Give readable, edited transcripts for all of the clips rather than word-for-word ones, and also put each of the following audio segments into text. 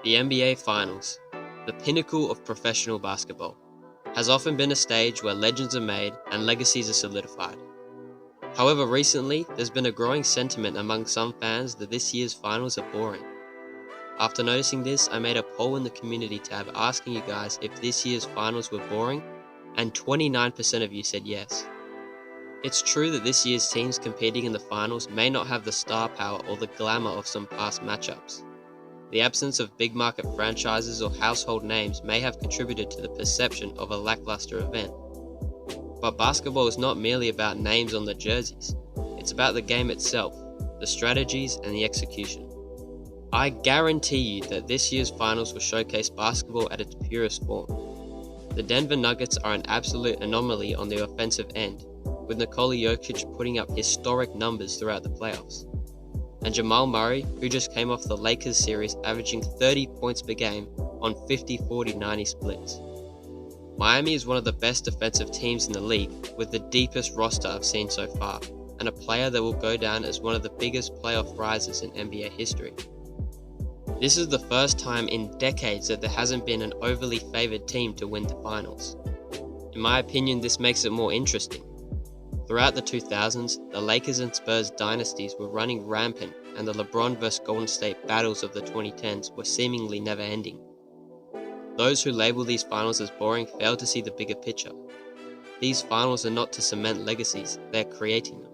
The NBA Finals, the pinnacle of professional basketball, has often been a stage where legends are made and legacies are solidified. However, recently, there's been a growing sentiment among some fans that this year's finals are boring. After noticing this, I made a poll in the community tab asking you guys if this year's finals were boring, and 29% of you said yes. It's true that this year's teams competing in the finals may not have the star power or the glamour of some past matchups. The absence of big market franchises or household names may have contributed to the perception of a lackluster event. But basketball is not merely about names on the jerseys, it's about the game itself, the strategies and the execution. I guarantee you that this year's finals will showcase basketball at its purest form. The Denver Nuggets are an absolute anomaly on the offensive end, with Nikola Jokic putting up historic numbers throughout the playoffs. And Jamal Murray, who just came off the Lakers series averaging 30 points per game on 50-40-90 splits. Miami is one of the best defensive teams in the league, with the deepest roster I've seen so far, and a player that will go down as one of the biggest playoff risers in NBA history. This is the first time in decades that there hasn't been an overly favoured team to win the finals. In my opinion, this makes it more interesting. Throughout the 2000s, the Lakers and Spurs dynasties were running rampant, and the LeBron vs Golden State battles of the 2010s were seemingly never ending. Those who label these finals as boring fail to see the bigger picture. These finals are not to cement legacies, they're creating them.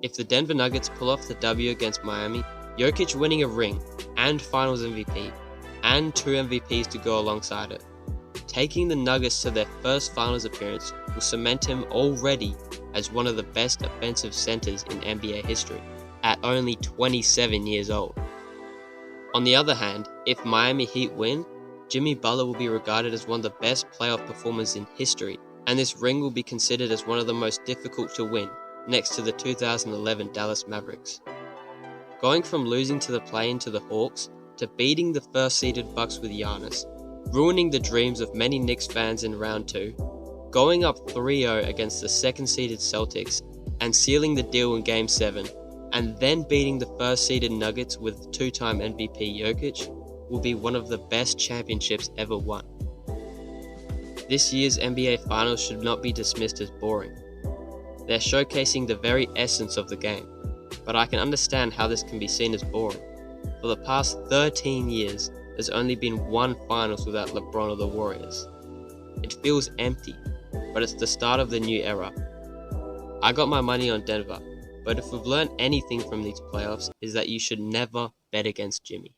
If the Denver Nuggets pull off the W against Miami, Jokic winning a ring, and Finals MVP, and 2 MVPs to go alongside it, taking the Nuggets to their first Finals appearance will cement him already as one of the best offensive centers in NBA history, at only 27 years old. On the other hand, if Miami Heat win, Jimmy Butler will be regarded as one of the best playoff performers in history, and this ring will be considered as one of the most difficult to win, next to the 2011 Dallas Mavericks. Going from losing to the play-in to the Hawks, to beating the first-seeded Bucks with Giannis, ruining the dreams of many Knicks fans in round 2, going up 3-0 against the second-seeded Celtics and sealing the deal in Game 7, and then beating the first-seeded Nuggets with 2-time MVP Jokic, will be one of the best championships ever won. This year's NBA Finals should not be dismissed as boring. They're showcasing the very essence of the game, but I can understand how this can be seen as boring. For the past 13 years, there's only been one Finals without LeBron or the Warriors. It feels empty, but it's the start of the new era. I got my money on Denver, but if we've learned anything from these playoffs is that you should never bet against Jimmy.